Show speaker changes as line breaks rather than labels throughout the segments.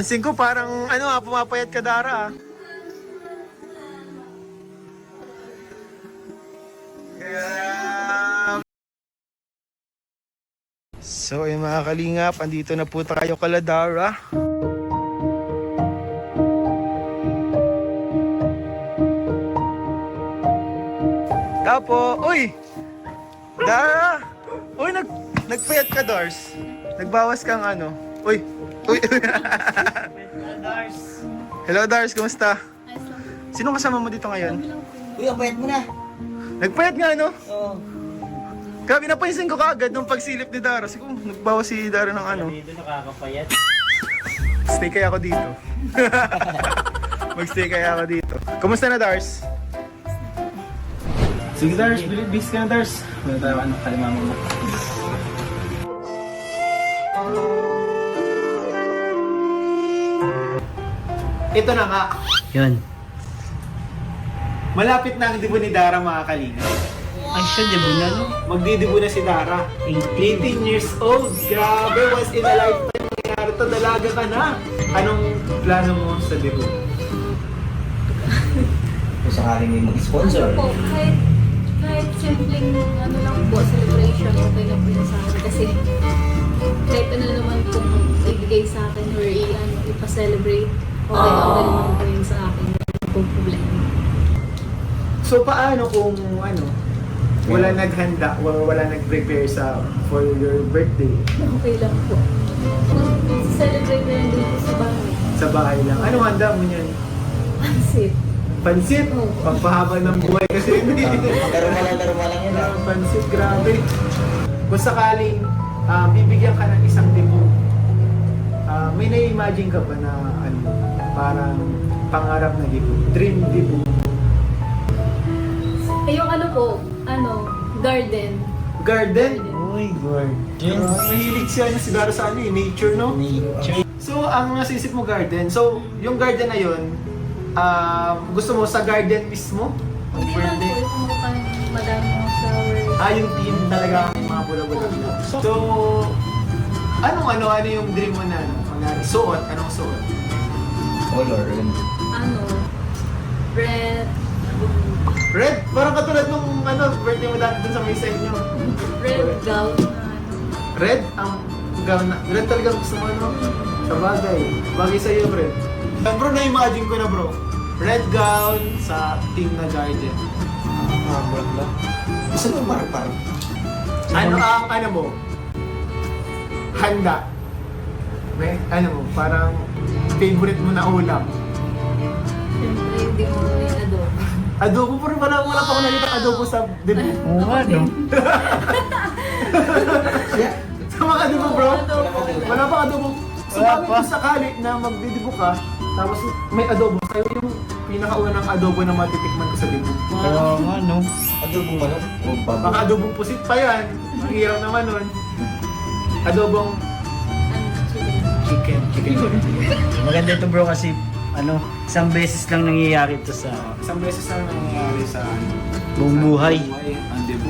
Pansin ko parang pumapayat ka Dara. So yung mga kalingap, andito na po tayo kala Dara. Tapo, uy! Dara! Uy, nagpayat ka, Dars. Nagbawas kang ano. Uy! Uy! Hello, Dars. Kumusta? Sino kasama mo dito ngayon?
Uy, ang payat mo na.
Nagpayat nga, no?
Oo.
Grabe, napansin ko kaagad nung pagsilip ni Dara. Siguro, nagbawas si Dara ng ano.
Dito nakakapayat.
Stay kaya ako dito. Magstay kaya ako dito. Kumusta na, Dars? Sige, Dars. Bis ka na, Dars. Wala tayo kalimama mo. Ito na nga.
Yun.
Malapit na ang dibo ni Dara, mga kalinga.
Ay siya, di ba na no?
Magdidibo na si Dara. 18 years old. Grabe, once in a lifetime nangyari to. Dalaga ka na. Anong plano mo sa dibo?
Kung sakaling may mag-sponsor.
Po, kahit simpleng ano lang po, celebration, okay lang po yun sa akin. Kasi kahit ano naman kung ibigay sa akin or ipa-celebrate, okay naman po yun sa akin. Wala pong problema.
So paano kung wala naghanda o wala nag-prepare for your birthday?
Okay lang po. Celebrate na lang din po sa bahay.
Sa bahay lang. Anong handa mo niyan?
Pansit.
Pansit?
Oo.
Pagpahaba ng buhay kasi hindi.
Laro mo lang yun.
Pansit, grabe. Kung sakaling bibigyan ka ng isang dibo, may na-imagine ka ba na parang pangarap na dibo? Dream dibo?
Yung garden.
Garden?
Uy, God. Yun.
Mahilig siya si Dara sa nature, no?
Nature.
So, ang nasisip mo garden. So, yung garden na yun, gusto mo sa garden mismo?
Hindi lang po yung mukhang madami mga flowers.
Yung team talaga ang mga bula-bula. So, ano yung dream mo na? Suot? Anong suot?
Color.
Red.
Red? Parang katulad nung birthday mo dati dun sa may side nyo.
Red gown na
Red? Ang gown na. Red talaga gusto mo, no? Sa bagay. Bagay sa'yo, red. Bro, na-imagine ko na, bro. Red gown sa team na garden.
Bro lang. Gusto mo parang.
Ano ang mo? Handa. May, parang favorite mo na ulam.
Siyempre, hindi mo yung adobo.
Adobo, pero wala pa ako nakita adobo sa dibo.
Oo nga, no?
Sa mga adobo, bro.
Adobo.
Wala pa adobo. So,
Wala
bakit
pa.
kung sakali na magdidibo ka, tapos may adobo, sa'yo yung pinakaunang adobo na matitikman ko sa dibo.
Oo nga, no?
Adobong manok. O baboy.
Baka adobong pusit pa yan. Ang hirap naman nun. Adobong chicken.
Maganda ito bro kasi isang beses lang nangyayari ito sa
Isang beses na nangyayari sa
buong buhay.
ang dibo.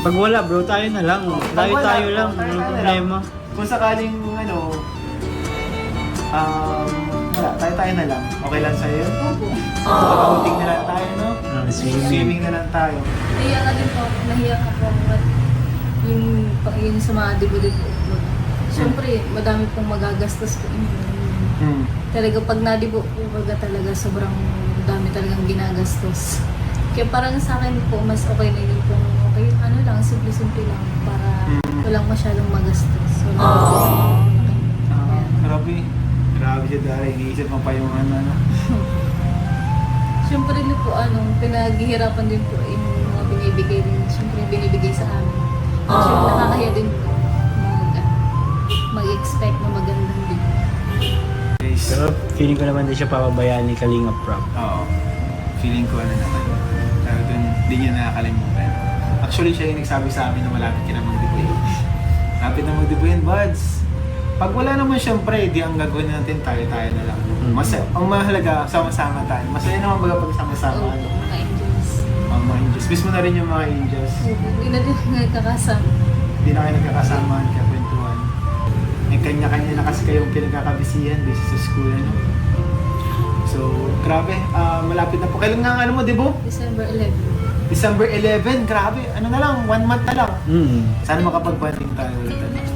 Pag wala bro, tayo na lang.
Pag wala,
Tayo lang.
tayo
Anong
na
problema?
Kung sakaling tayo na lang. Okay lang sa'yo?
Opo.
Pag-outing na lang tayo, no?
Swimming.
Swimming na lang tayo.
Nahiya ka din po. Nahiya ka po. Yung sa mga dibo-dibo. Siyempre, madami pong magagastos po. Talaga pag nadibo po, talaga sobrang dami talagang ginagastos. Kaya parang sa akin po, mas okay na yun po. Okay, simple-simple lang para walang masyadong magastos.
Grabe. Grabe siya dahil iniisip mo pa yung
Siyempre din po, pinaghihirapan din po yung mga binibigay din. Siyempre binibigay sa amin. Siyempre nakakahiya din po mag-expect na magandang din.
Pero feeling ko naman din siya papabayaan ni Kalinga Prab.
Oo. Feeling ko naman. Talagang hindi niya nakakalimutan. Actually, siya yung nagsabi sa amin na malapit ka na magdibuin. Malapit na magdibuin, buds. Pag wala naman siyempre, di ang gagawin natin tayo na lang. Ang mahalaga, sama-sama tayo. Masaya naman baga pag sama-sama.
Oo, mga angels.
Mga angels. Miss mo na rin yung mga angels.
Hindi na din nagkakasama.
Hindi na kayo nagkakasama, kaya kwentuhan. may kanya-kanya na kasi kayong pinagkakabisihan based sa school, ano? So, grabe, malapit na po. Kailan nga ang ano mo, Debo?
December 11.
December 11, grabe, ano na lang, 1 month na lang.
Mm.
Sana makapag-bonding tayo ulit. Ano?